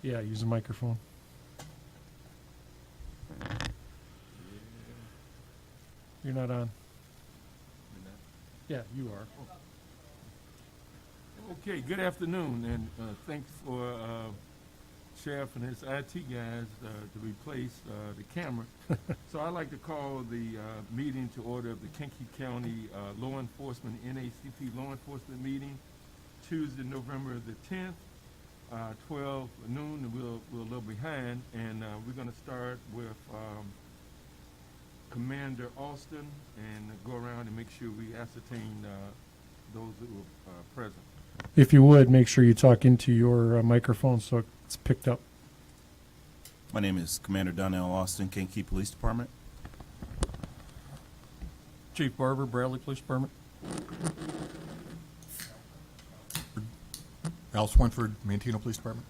Yeah, use the microphone. You're not on. Yeah, you are. Okay, good afternoon, and thanks for Sheriff and his IT guys to replace the camera. So I'd like to call the meeting to order of the Kankakee County Law Enforcement, NAACP Law Enforcement meeting, Tuesday, November the 10th, 12 noon, and we're a little behind, and we're going to start with Commander Austin and go around and make sure we ascertain those who are present. If you would, make sure you talk into your microphone so it's picked up. My name is Commander Donnell Austin, Kankakee Police Department. Chief Barber, Bradley Police Department. Al Swinford, Manteno Police Department.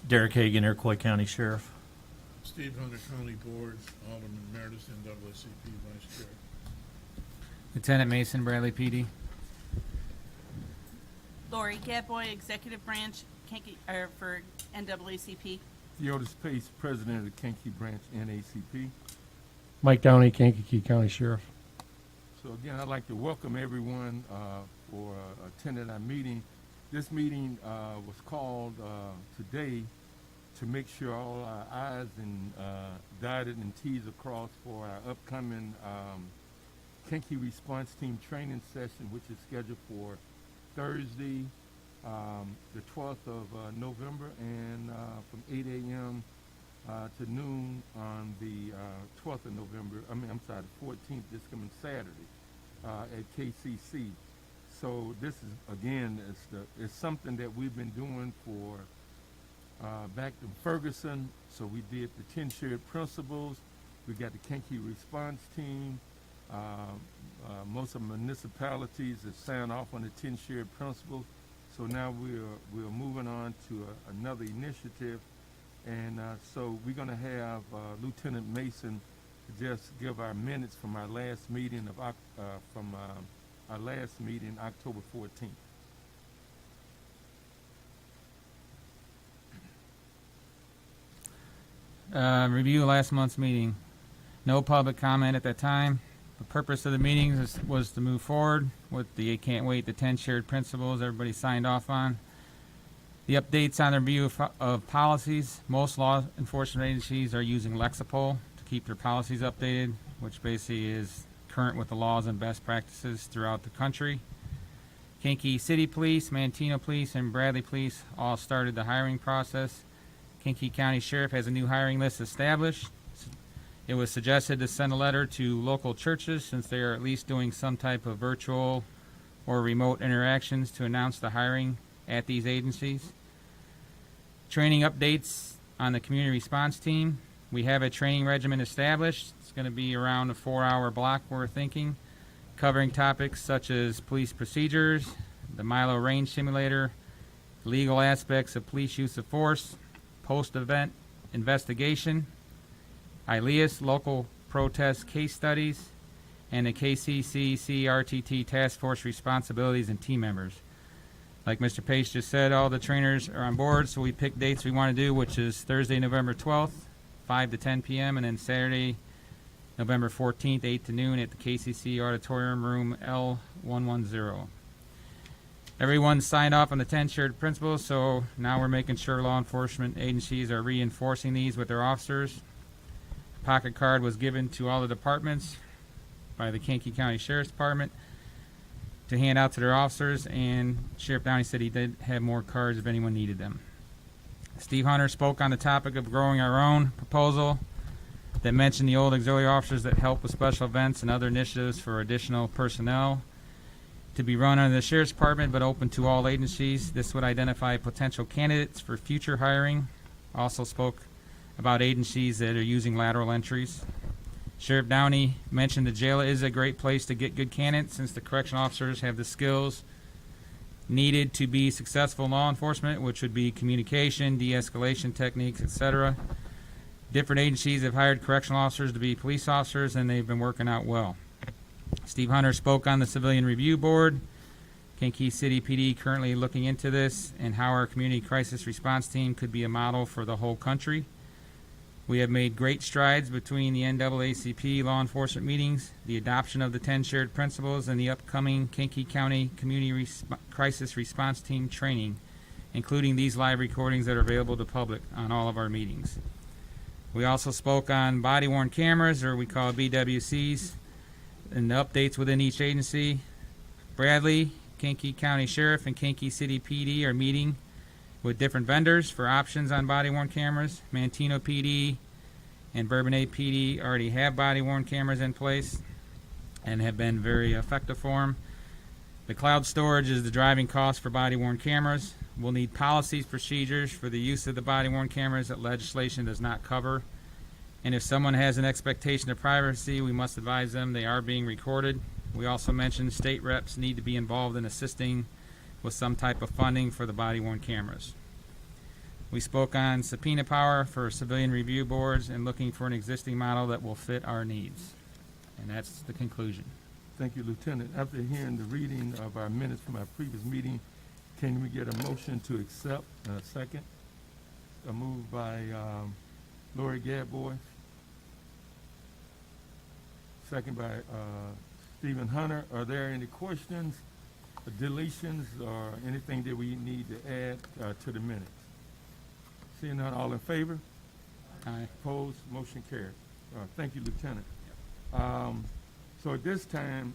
Derek Hagan, Iroquois County Sheriff. Steve Hunter, County Board, Alderman Emeritus, NAACP Vice Chair. Lieutenant Mason, Bradley PD. Lori Gadboy, Executive Branch for NAACP. Theodis Pace, President of the Kankakee Branch, NAACP. Mike Downey, Kankakee County Sheriff. So again, I'd like to welcome everyone for attending our meeting. This meeting was called today to make sure all our I's and dotted and T's are crossed for our upcoming Kankakee Response Team training session, which is scheduled for Thursday, the 12th of November, and from 8 a.m. To noon on the 12th of November. I'm sorry, the 14th, this coming Saturday at KCC. So this is, again, it's something that we've been doing for back in Ferguson. So we did the 10 shared principles. We got the Kankakee Response Team. Most of the municipalities have signed off on the 10 shared principles. So now we're moving on to another initiative. And so we're going to have Lieutenant Mason just give our minutes from our last meeting October 14th. Review last month's meeting. No public comment at that time. The purpose of the meeting was to move forward with the Can't Wait, the 10 shared principles everybody signed off on. The updates on the review of policies. Most law enforcement agencies are using Lexipol to keep their policies updated, which basically is current with the laws and best practices throughout the country. Kankakee City Police, Manteno Police, and Bradley Police all started the hiring process. Kankakee County Sheriff has a new hiring list established. It was suggested to send a letter to local churches since they are at least doing some type of virtual or remote interactions to announce the hiring at these agencies. Training updates on the community response team. We have a training regimen established. It's going to be around a 4-hour block, we're thinking, covering topics such as police procedures, the Milo range simulator, legal aspects of police use of force, post-event investigation, ILEAS local protest case studies, and the KCC-CRTT task force responsibilities and team members. Like Mr. Pace just said, all the trainers are on board, so we picked dates we want to do, which is Thursday, November 12th, 5 to 10 p.m., and then Saturday, November 14th, 8 to noon at the KCC Auditorium, room L110. Everyone signed off on the 10 shared principles, so now we're making sure law enforcement agencies are reinforcing these with their officers. A pocket card was given to all the departments by the Kankakee County Sheriff's Department to hand out to their officers, and Sheriff Downey said he did have more cards if anyone needed them. Steve Hunter spoke on the topic of growing our own proposal that mentioned the old auxiliary officers that help with special events and other initiatives for additional personnel to be run under the Sheriff's Department but open to all agencies. This would identify potential candidates for future hiring. Also spoke about agencies that are using lateral entries. Sheriff Downey mentioned the jail is a great place to get good candidates since the correctional officers have the skills needed to be successful in law enforcement, which would be communication, de-escalation techniques, etc. Different agencies have hired correctional officers to be police officers, and they've been working out well. Steve Hunter spoke on the Civilian Review Board. Kankakee City PD currently looking into this and how our community crisis response team could be a model for the whole country. We have made great strides between the NAACP law enforcement meetings, the adoption of the 10 shared principles, and the upcoming Kankakee County Community Crisis Response Team training, including these live recordings that are available to public on all of our meetings. We also spoke on body-worn cameras, or we call BWCs, and the updates within each agency. Bradley, Kankakee County Sheriff, and Kankakee City PD are meeting with different vendors for options on body-worn cameras. Manteno PD and Bourbonnais PD already have body-worn cameras in place and have been very effective for them. The cloud storage is the driving cost for body-worn cameras. We'll need policies, procedures for the use of the body-worn cameras that legislation does not cover. And if someone has an expectation of privacy, we must advise them they are being recorded. We also mentioned state reps need to be involved in assisting with some type of funding for the body-worn cameras. We spoke on subpoena power for civilian review boards and looking for an existing model that will fit our needs. And that's the conclusion. Thank you, Lieutenant. After hearing the reading of our minutes from our previous meeting, can we get a motion to accept? Second. A move by Lori Gadboy. Second by Stephen Hunter. Are there any questions, deletions, or anything that we need to add to the minutes? Seeing none, all in favor? Aye. Opposed? Motion carried. Thank you, Lieutenant. So at this time,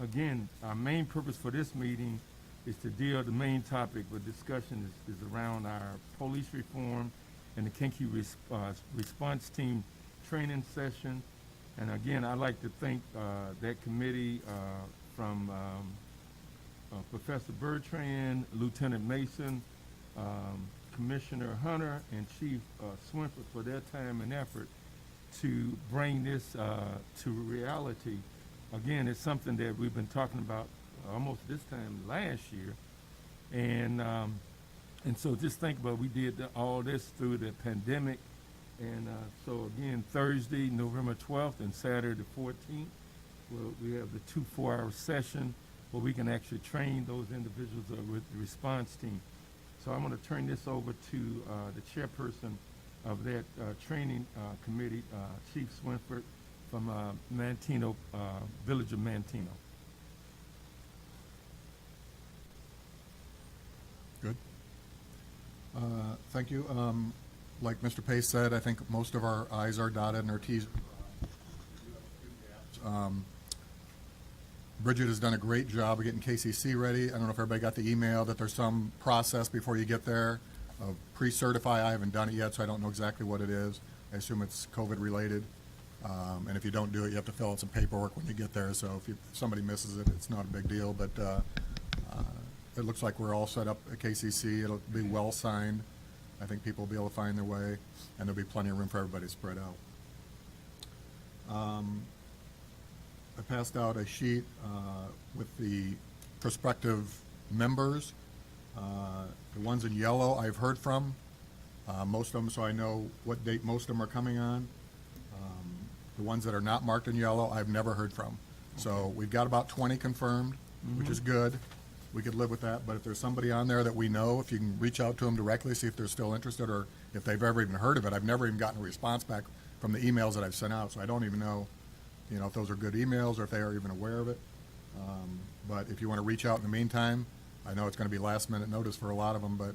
again, our main purpose for this meeting is to deal, the main topic of discussion is around our police reform and the Kankakee response team training session. And again, I'd like to thank that committee from Professor Bertrand, Lieutenant Mason, Commissioner Hunter, and Chief Swinford for their time and effort to bring this to reality. Again, it's something that we've been talking about almost this time last year. And so just think about, we did all this through the pandemic. And so again, Thursday, November 12th, and Saturday the 14th, we have the 2 4-hour session where we can actually train those individuals with the response team. So I'm going to turn this over to the chairperson of that training committee, Chief Swinford from Manteno, Village of Manteno. Good. Thank you. Like Mr. Pace said, I think most of our I's are dotted and our T's. Bridget has done a great job of getting KCC ready. I don't know if everybody got the email that there's some process before you get there of pre-certify. I haven't done it yet, so I don't know exactly what it is. I assume it's COVID related. And if you don't do it, you have to fill out some paperwork when you get there. So if somebody misses it, it's not a big deal. But it looks like we're all set up at KCC. It'll be well signed. I think people will be able to find their way, and there'll be plenty of room for everybody to spread out. I passed out a sheet with the prospective members. The ones in yellow I've heard from, most of them, so I know what date most of them are coming on. The ones that are not marked in yellow, I've never heard from. So we've got about 20 confirmed, which is good. We could live with that, but if there's somebody on there that we know, if you can reach out to them directly, see if they're still interested or if they've ever even heard of it. I've never even gotten a response back from the emails that I've sent out, so I don't even know, if those are good emails or if they are even aware of it. But if you want to reach out in the meantime, I know it's going to be last minute notice for a lot of them, but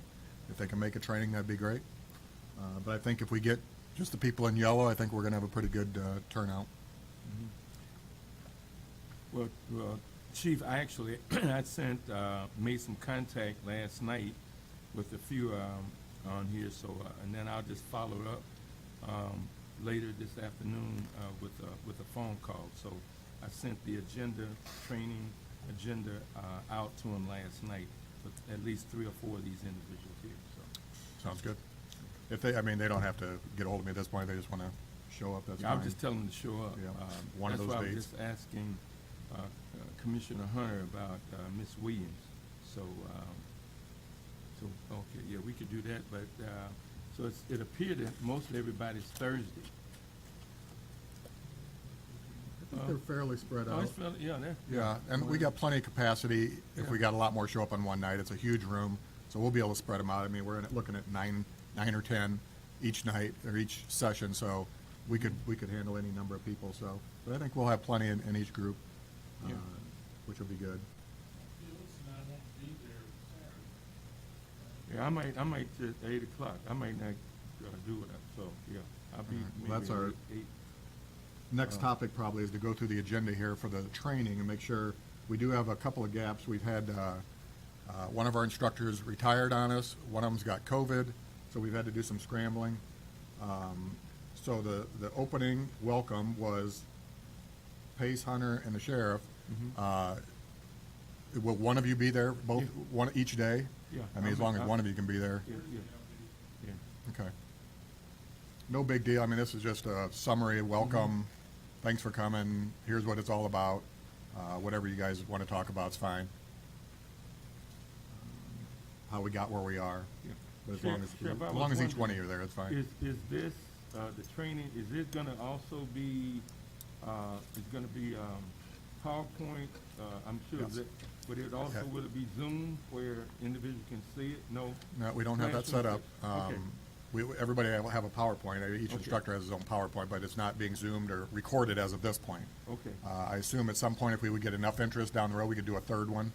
if they can make a training, that'd be great. But I think if we get just the people in yellow, I think we're going to have a pretty good turnout. Well, Chief, I actually made some contact last night with a few on here, so and then I'll just follow up later this afternoon with a phone call. So I sent the training agenda out to them last night with at least 3 or 4 of these individuals here. So Sounds good. If they don't have to get a hold of me at this point. They just want to show up. That's yeah, fine. I'll just tell them to show up. Yeah, one of that's those why I was dates. just asking Commissioner Hunter about Ms. Williams. So okay, yeah, we could do that. But so it appeared that mostly everybody's Thursday. think they're fairly spread Oh, out. it's fairly, yeah, that. Yeah, and we got plenty of capacity if we Yeah. got a lot more show up on one night. It's a huge room, so we'll be able to spread them out. I mean, we're looking at nine or 10 each night or each session, so we could handle any number of people, so. But I think we'll have plenty in each group, Yeah. which will be good. Felix and I won't be there Saturday. Yeah, I might just 8 o'clock. I might not do it, so, yeah. I'll be All right, well, maybe that's our- at 8. Next topic probably is to go through the agenda here for the training and make sure, we do have a couple of gaps. We've had, one of our instructors retired on us, one of them's got COVID, so we've had to do some scrambling. So the opening welcome was Pace, Hunter, and the sheriff. Will one of you be there, both, Yeah. one, each day? Yeah, I mean, as long as one of you can be there. Yeah, yeah, yeah. Okay. No big deal. I mean, this is just a summary, welcome, thanks for coming, here's what it's all about. Whatever you guys want to talk about is fine. How we got where we are. Yeah. But as Sheriff, I long was as each one of wondering, you are there, it's fine. Is this, the training, is it gonna also be, it's gonna be, PowerPoint, I'm sure Yes. that, but it also, Okay. will it be Zoom where individuals can see it? No? No, we don't have that set up. Okay. Everybody will have a PowerPoint, each Okay. instructor has his own PowerPoint, but it's not being zoomed or recorded as of this point. Okay. I assume at some point, if we would get enough interest down the road, we could do a third one.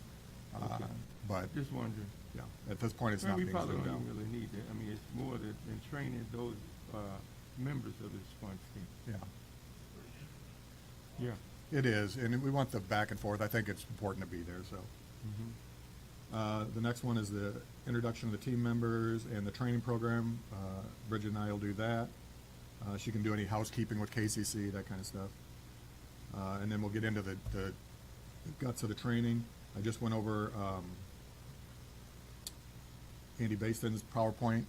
Okay. But, Just wondering. yeah, at this point, it's Well, not we being probably zoomed don't out. even really need that. I mean, it's more than training those, members of the response team. Yeah. Yeah. It is, and we want the back and forth. I think it's important to be there, so. The next one is the introduction of the team members and the training program. Bridget and I will do that. She can do any housekeeping with KCC, that kind of stuff. And then we'll get into the guts of the training. I just went over Andy Baston's PowerPoint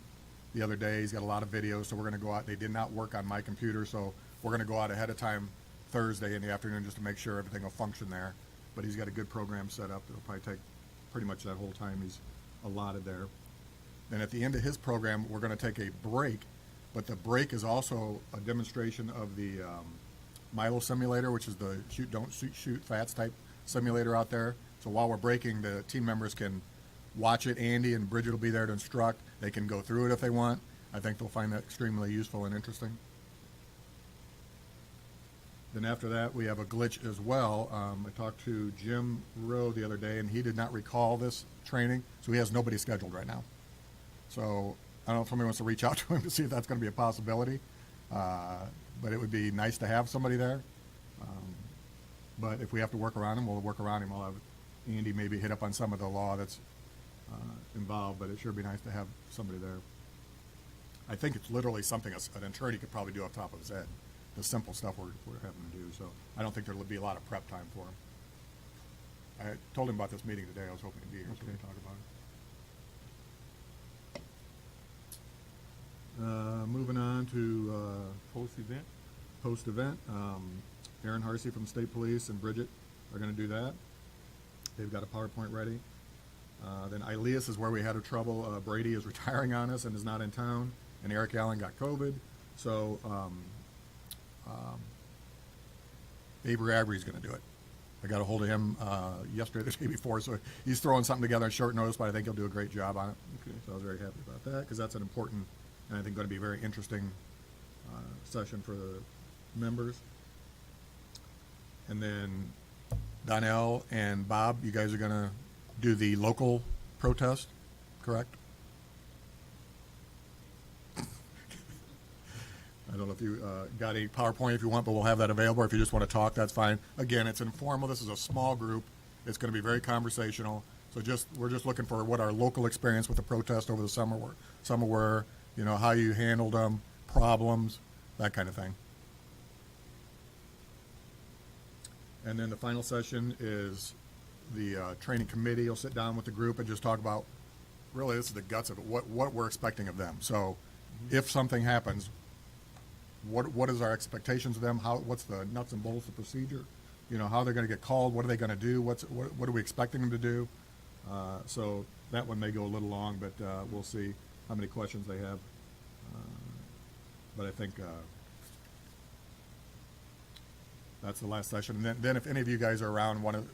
the other day. He's got a lot of videos, so we're gonna go out. They did not work on my computer, so we're gonna go out ahead of time Thursday in the afternoon just to make sure everything will function there. But he's got a good program set up. It'll probably take pretty much that whole time he's allotted there. Then at the end of his program, we're gonna take a break, but the break is also a demonstration of the Milo simulator, which is the shoot fats type simulator out there. So while we're breaking, the team members can watch it. Andy and Bridget will be there to instruct. They can go through it if they want. I think they'll find that extremely useful and interesting. Then after that, we have a glitch as well. I talked to Jim Rowe the other day, and he did not recall this training, so he has nobody scheduled right now. So I don't know if somebody wants to reach out to him to see if that's going to be a possibility. But it would be nice to have somebody there. But if we have to work around him, we'll work around him. We'll have Andy maybe hit up on some of the law that's involved, but it sure be nice to have somebody there. I think it's literally something an attorney could probably do off the top of his head, the simple stuff we're having to do. So I don't think there'll be a lot of prep time for him. I told him about this meeting today. I was hoping to be here so we Okay. could talk about it. Moving on to Post-event? post-event. Aaron Harsey from State Police and Bridget are going to do that. They've got a PowerPoint ready. Then Ilias is where we had a trouble. Brady is retiring on us and is not in town, and Eric Allen got COVID. So Avery Avery's going to do it. I got a hold of him yesterday, the day before, so he's throwing something together at short notice, but I think he'll do a great job on it. Okay. So I was very happy about that, because that's an important, and I think going to be a very interesting session for the members. And then Donnell and Bob, you guys are going to do the local protest, correct? I don't know if you got a PowerPoint if you want, but we'll have that available. If you just want to talk, that's fine. Again, it's informal. This is a small group. It's going to be very conversational. So we're just looking for what our local experience with the protest over the summer were, you know, how you handled them, problems, that kind of thing. And then the final session is the training committee will sit down with the group and just talk about, really, this is the guts of it, what we're expecting of them. So if something happens, what is our expectations of them? What's the nuts and bolts of the procedure? You know, how they're going to get called? What are they going to do? What are we expecting them to do? So that one may go a little long, but we'll see how many questions they have. But I think That's the last session. And then if any of you guys are around, want to,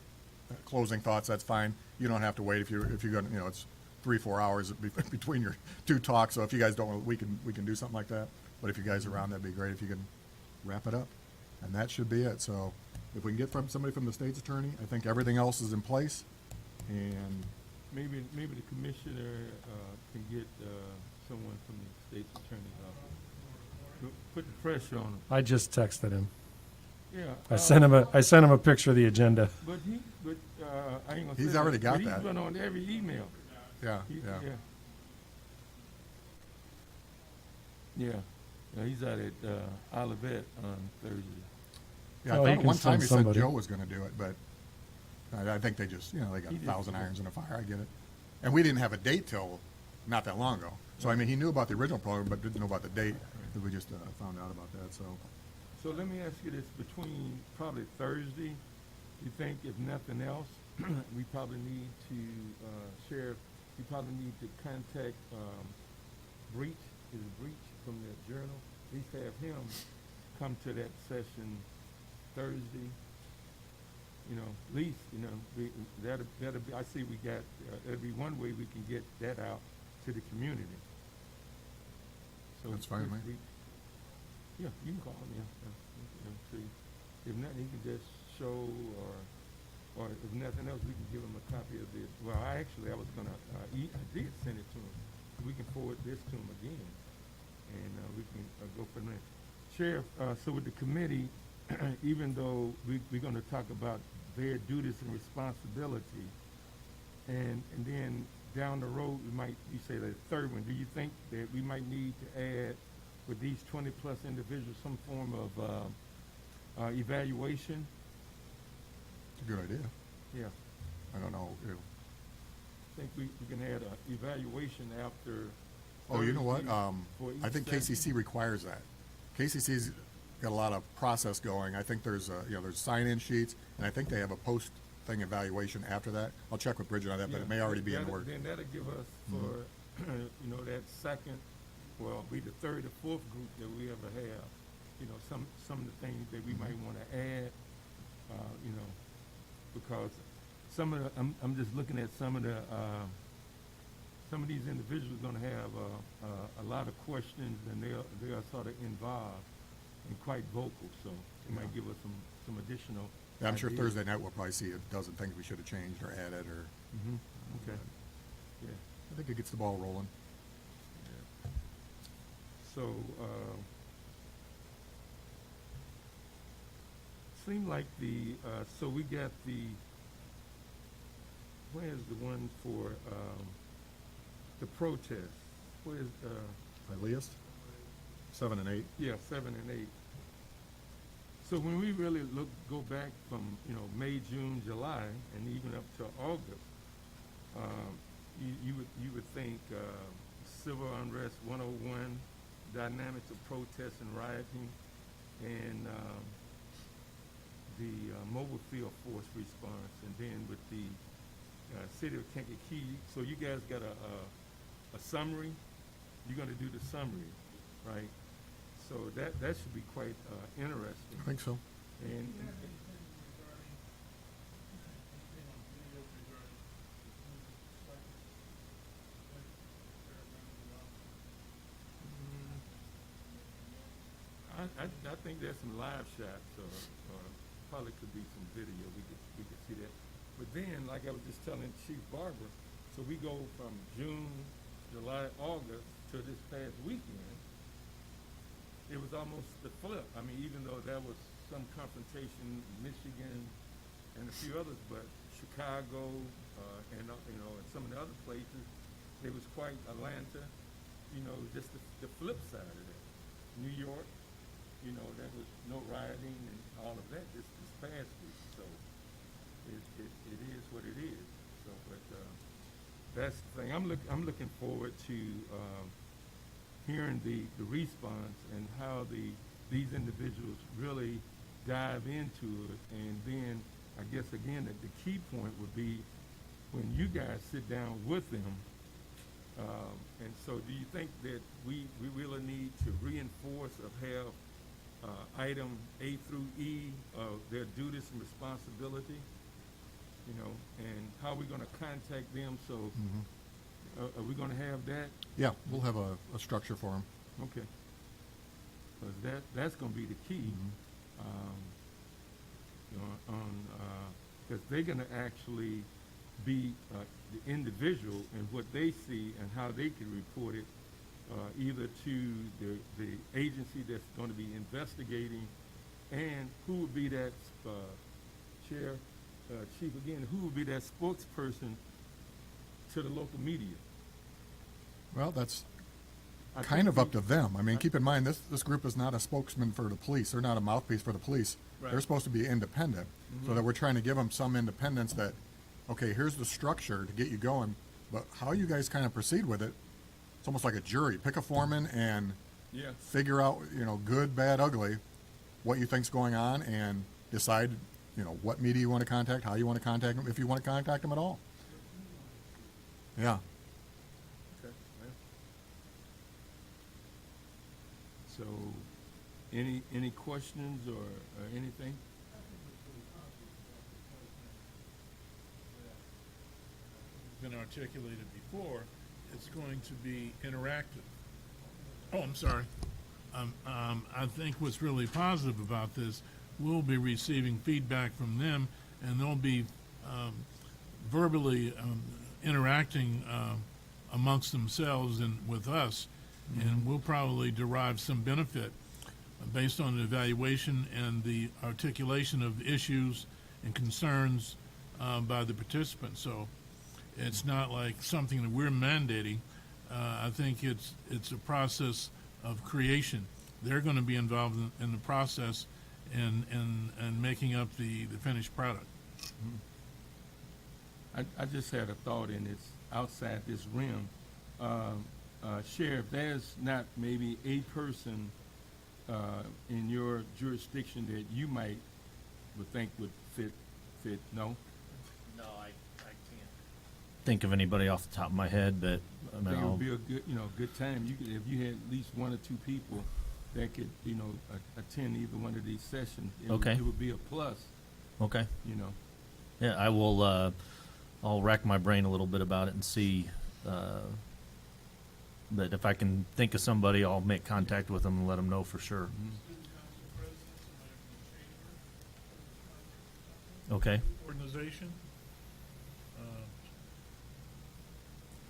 closing thoughts, that's fine. You don't have to wait if you're going to, it's 3-4 hours between your two talks. So if you guys don't, we can do something like that. But if you guys are around, that'd be great if you can wrap it up. And that should be it. So if we can get somebody from the state's attorney, I think everything else is in place. And Maybe the commissioner can get someone from the state's attorney's office. Put the pressure on him. I just texted him. Yeah. I sent him a picture of the agenda. But I ain't gonna. He's say already that, got but that. He's been on every email. yeah, He- yeah. Yeah, he's out at Olivet on Thursday. Yeah, I Oh, thought he at can one time send he said somebody. Joe was going to do it, but I think they just, they got He a just- 1,000 irons in a fire. I get it. And we didn't have a date till not that long ago. So, I mean, he knew about the original program, but didn't know about the date, because we just found out about that, so. So let me ask you this, between probably Thursday, you think if nothing else, we probably need to, Sheriff, you probably need to contact, Breach, is it Breach from the Journal? At least have him come to that session Thursday. At least, that'll be, I see we got, that'll be one way we can get that out to the community. So That's fine with me. Yeah, you can call him, yeah. See, if nothing, he can just show, or if nothing else, we can give him a copy of this. Well, I was gonna, I did send it to him. We can forward this to him again, and we can go from there. Sheriff, so with the committee, even though we're gonna talk about their duties and responsibility, and then down the road, you say the third one, do you think that we might need to add with these 20+ individuals some form of evaluation? It's a good idea. Yeah, I don't know. I think we can add a evaluation after. Oh, you know what? Thursday for I each think session. KCC requires that. KCC's got a lot of process going. I think there's, there's sign-in sheets, and I think they have a post-thing evaluation after that. I'll check with Bridget on that, but it may already be in the works. Then that'll give us for, that second, well, be the third or fourth group that we ever have, some of the things that we might want to add, because some of the, I'm just looking at some of these individuals are going to have a lot of questions, and they are sort of involved and quite vocal, so it might give us some additional. Yeah, I'm sure ideas. Thursday night we'll probably see a dozen things we should have changed or added, or Okay. Yeah. I think it gets the ball rolling. So, seemed like so we got where's the one for, the protest? Where's, Earliest? 7 and 8. yeah, 7 and 8. So when we really go back from, May, June, July, and even up to August, you would think, civil unrest 101, dynamics of protest and rioting, and the mobile field force response, and then with the city of Kankakee. So you guys got a summary. You're going to do the summary, right? So that should be quite interesting. I think so. And I think there's some live shots, or probably could be some video. We could see that. But then, like I was just telling Chief Barber, so we go from June, July, August to this past weekend. It was almost the flip. I mean, even though there was some confrontation, Michigan, and a few others, but Chicago, and some of the other places, it was quite Atlanta. Just the flip side of that. New York, there was no rioting and all of that this past week. So it is what it is. So, but that's the thing. I'm looking forward to hearing the response and how these individuals really dive into it. And then I guess again that the key point would be when you guys sit down with them. And so do you think that we really need to reinforce or have item A through E of their duties and responsibility, you know, and how we're gonna contact them, so, are we gonna have that? Yeah, we'll have a structure for them. Okay. Because that's gonna be the key. You know, because they're gonna actually be the individual and what they see and how they can report it, either to the agency that's gonna be investigating, and who would be that, Chief, again, who would be that spokesperson to the local media? Well, that's I kind think of up we- to them. I mean, keep in mind, this group is not a spokesman for the police. They're not a mouthpiece for the police. They're Right. supposed to be independent. So that we're trying to give them some independence that, okay, here's the structure to get you going, but how you guys kind of proceed with it, it's almost like a jury. Pick a foreman and Yeah. figure out, you know, good, bad, ugly, what you think's going on, and decide, you know, what media you want to contact, how you want to contact them, if you want to contact them at all. Yeah. Okay, well. So, any questions or anything? Been articulated before, it's going to be interactive. Oh, I'm sorry. I think what's really positive about this, we'll be receiving feedback from them, and they'll be verbally interacting amongst themselves and with us, and we'll probably derive some benefit based on the evaluation and the articulation of issues and concerns by the participants. So it's not like something that we're mandating. I think it's a process of creation. They're going to be involved in the process and making up the finished product. I just had a thought, and it's outside this realm. Sheriff, there's not maybe a person in your jurisdiction that you would think would fit, no? No, I can't think of anybody off the top of my head, but I I mean, think it I'll- would be a good, good time. You could, if you had at least one or two people that could, attend either one of these sessions. Okay. It would be a plus, okay. Yeah, I will, I'll rack my brain a little bit about it and see, but if I can think of somebody, I'll make contact with them and let them know for sure. Okay, Organization,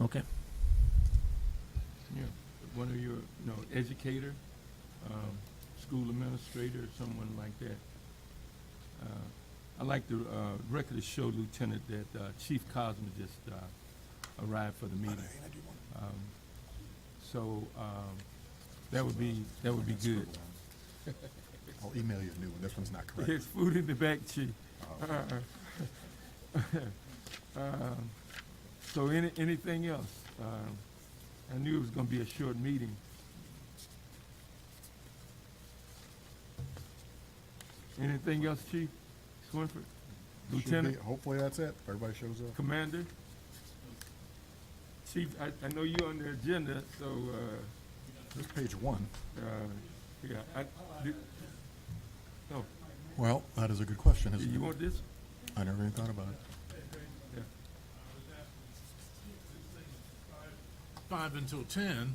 okay. Yeah, one of your, educator, school administrator, someone like that. I'd like to record to show Lieutenant that Chief Cosmo just arrived for the meeting. So that would be good. I'll email you a new one. This one's not correct. There's food in the back, Chief. So anything else? I knew it was gonna be a short meeting. Anything else, Chief Swinford? Should Lieutenant, be- Hopefully that's it. If everybody shows up. Commander? Chief, I know you're on the agenda, so, This is page 1. yeah, no, Well, that is a good question, do isn't you it? want this? I never even thought about it. Yeah. 5 until 10,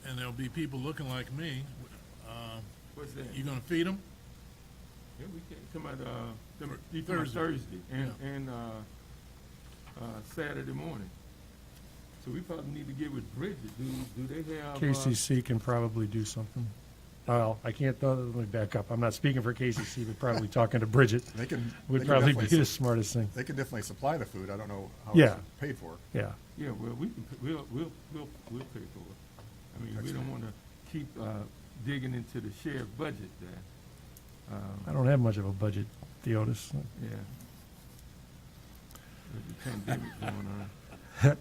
and there'll be people looking like me. What's that? You gonna feed them? Yeah, we can come out, Thursday. Thursday and Saturday morning. So we probably need to get with Bridget. Do they have? KCC can probably do something. Well, I can't, let me back up. I'm not speaking for KCC, but probably talking to Bridget They can. would they can probably be definitely the su- smartest thing. They can definitely supply the food. I don't know how Yeah. it's paid for. Yeah. Yeah, well, we can, we'll pay for it. I mean, we don't wanna keep, digging into the sheriff budget there. I don't have much of a budget, Theodis. Yeah. With the pandemic going on.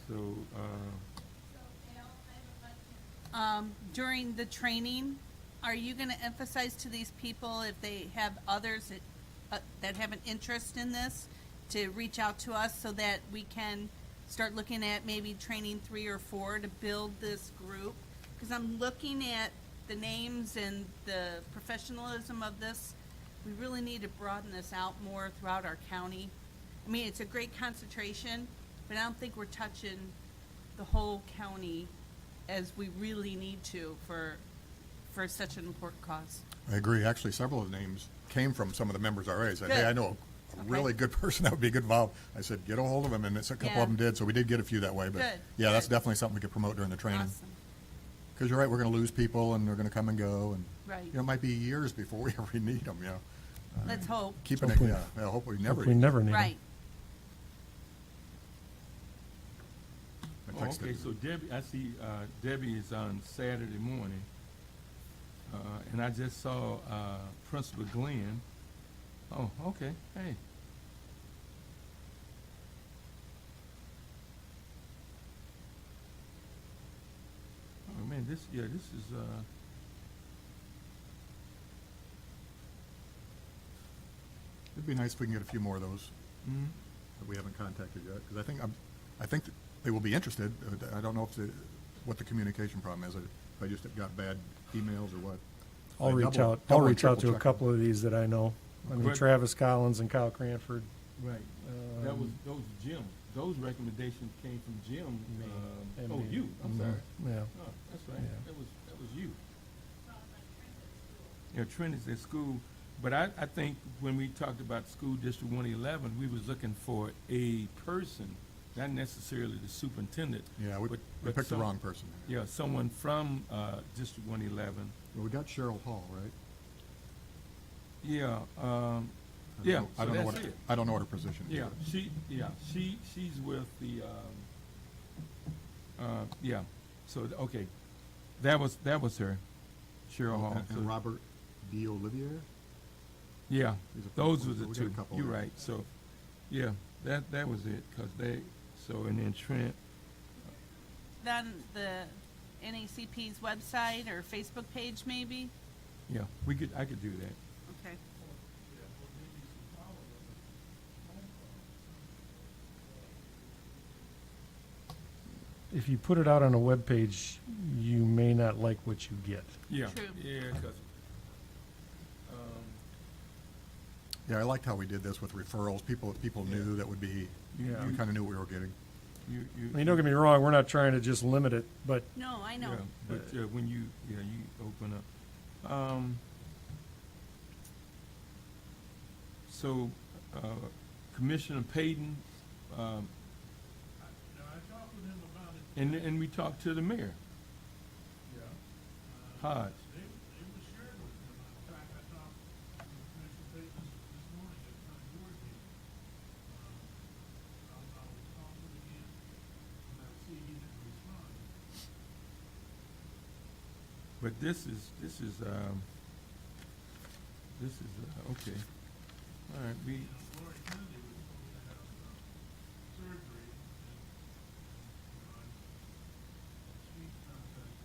So, During the training, are you gonna emphasize to these people if they have others that have an interest in this, to reach out to us so that we can start looking at maybe training 3 or 4 to build this group because I'm looking at the names and the professionalism of this. We really need to broaden this out more throughout our county. I mean, it's a great concentration, but I don't think we're touching the whole county as we really need to for such an important cause. I agree. Actually, several of the names came from some of the members already. Said, hey, Good. I know a Okay. really good person that would be good involved. I said, get a hold of him, and it's a couple Yeah. of them did, so we did get a few that way. But Good, yeah, that's good. definitely something we could promote during the training. Awesome. Because you're right, we're going to lose people, and they're going to come and go, and Right. you know, it might be years before we ever need them. You know, Let's hope. keeping it, Hopefully- yeah, hopefully never. We never need 'em. Right. I Oh, texted- okay, so Debbie, I see, Debbie is on Saturday morning. And I just saw, Principal Glenn. Oh, okay, hey. Oh, man, this is, It'd be nice if we can get a few more of those mhm. that we haven't contacted yet, because I think that they will be interested. I don't know what the communication problem is. If I just have got bad emails or what. I'll I reach double- out, double I'll and reach out triple to a check couple of these that I know. I mean, But- Travis Collins and Kyle Cranford. Right, those Jim, those recommendations came from Jim, And oh, me. you, I'm Mhm. sorry. Yeah. Oh, that's right, Yeah. that was you. Yeah, Trent is at school, but I think when we talked about School District 111, we was looking for a person, not necessarily the superintendent. Yeah, we but picked the some- wrong person. Yeah, someone from, District 111. Well, we got Cheryl Hall, right? Yeah, I don't yeah, know- I so don't know that's what it. I don't know what her position is. Yeah, she's with the, yeah, so, okay, that was her, Cheryl Hall. And So- Robert D. Olivier? Yeah, He's a those principal, were so the we got a two, couple you're there. right, so, yeah, that was it, cause and then Trent, On the NAACP's website or Facebook page, maybe? yeah, I could do that. Okay. If you put it out on a webpage, you may not like what you get. Yeah, True. yeah, cause, Yeah, I liked how we did this with referrals. People knew that would be, Yeah. we kind of knew what we were getting. I mean, don't get me wrong, we're not trying to just limit it, but No, I know. Yeah, but when you open up. So, Commissioner Payton, Now, I talked with him about it, and we talked to the mayor, yeah. Hodge. They were shared with him. In fact, I talked to Commissioner Payton this morning at the board meeting. I'll talk to him again, and I'll see he didn't respond. But this is, okay. All right, Lori Kennedy was supposed to have surgery, and she contacted.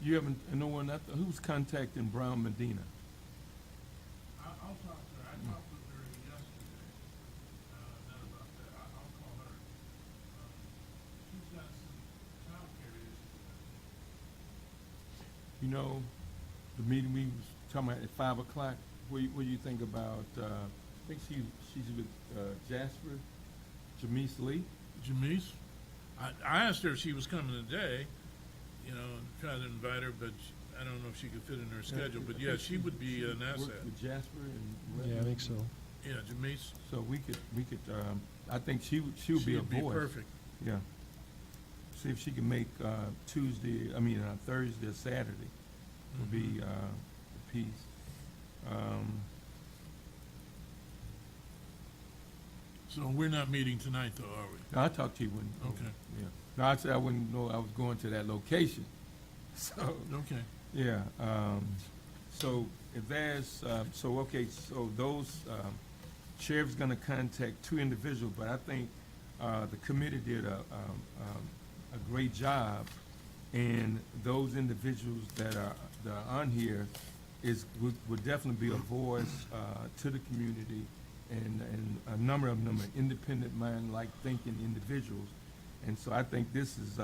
you haven't, no one, who's contacting Brown Medina? I'll talk to her. I talked with her yesterday, not about that. I'll call her. She's got some childcare issues. You know, the meeting we was talking about at 5 o'clock, what do you think about, I think she's with, Jasper, Jamise Lee? Jamise, I asked her if she was coming today, you know, and tried to invite her, but I don't know if she could fit in her schedule. But yeah, she would be an Worked asset. with Jasper and. yeah, I think so. Yeah, Jamise. So we could, I think she would be a She'd be voice. perfect. Yeah. See if she can make, Thursday or Saturday would be, Mhm. the piece. So we're not meeting tonight, though, are we? I'll talk to you when. Okay. Yeah. No, I said I wouldn't know I was going to that location. So, Okay. yeah, so if there's, okay, so those, sheriff's gonna contact two individuals, but I think, the committee did a great job. And those individuals that are on here would definitely be a voice, to the community. And a number of them are independent mind, like thinking individuals. And so I think this is,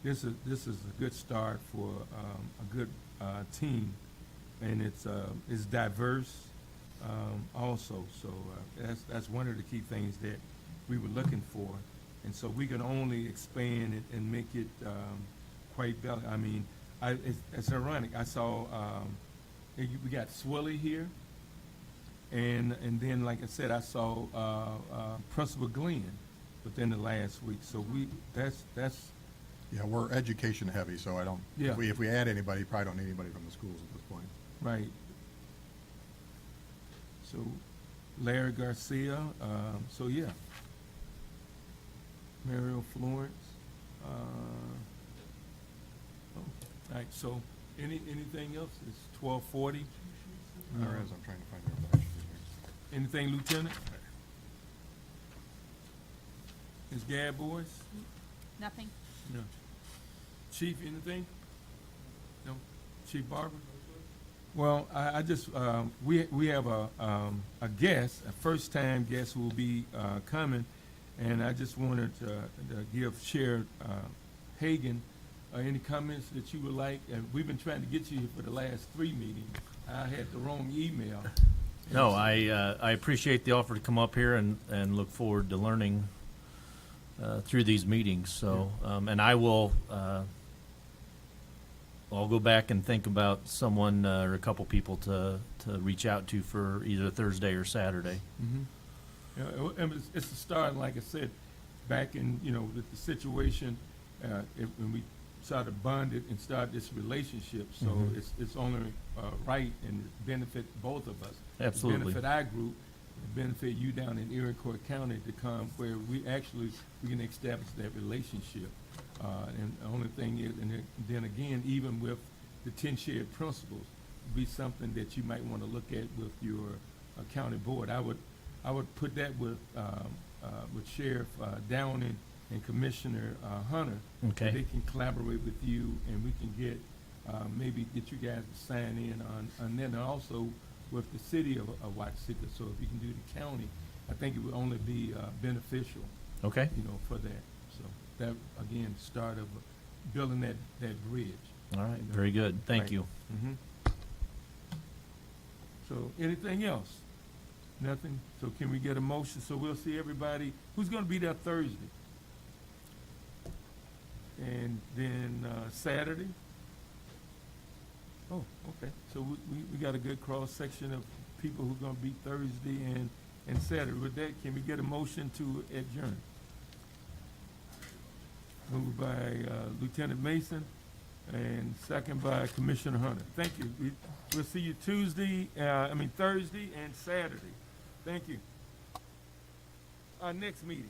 this is a good start for a good team, and it's diverse also. So that's one of the key things that we were looking for, and so we can only expand it and make it quite better. I mean, it's ironic. I saw we got Swilly here, and then like I said, I saw Principal Glenn within the last week. So that's Yeah, we're education heavy, so I don't, Yeah. if we add anybody, probably don't need anybody from the schools at this point. right. So Larry Garcia, so yeah. Mario Florence. All right, so anything else? It's 12:40. There is, I'm trying to find the other sheet Anything, Lieutenant? Ms. Gadbois? Nothing? No. Chief, anything? No? Chief Barber? Well, I just, we have a guest, a first-time guest who will be coming, and I just wanted to give Chair Hagan any comments that you would like. And we've been trying to get you here for the last 3 meetings. I had the wrong email. No, I appreciate the offer to come up here and look forward to learning through these meetings. So, and I will, I'll go back and think about someone or a couple people to reach out to for either Thursday or Saturday. Mhm. Yeah, it's a start, like I said, back in, with the situation, when we started bonded and started this relationship, so Mhm. it's only right and benefit both of us. Absolutely. Benefit our group, benefit you down in Iroquois County to come where we can establish that relationship. And the only thing is, and then again, even with the 10 shared principles, be something that you might want to look at with your county board. I would put that with Sheriff Downing and Commissioner Hunter. Okay. They can collaborate with you, and we can get maybe get you guys to sign in on, and then also with the city of Watsika. So if you can do the county, I think it would only be beneficial, Okay. for that. So that again, start of building that bridge. All right. Very good. Thank Right. you. Mm-hmm. So anything else? Nothing? So can we get a motion? So we'll see everybody. Who's going to be there Thursday? And then Saturday? Oh, okay. So we got a good cross-section of people who are going to be Thursday and Saturday. With that, can we get a motion to adjourn? Moved by Lieutenant Mason and second by Commissioner Hunter. Thank you. We'll see you Thursday and Saturday. Thank you. Our next meeting.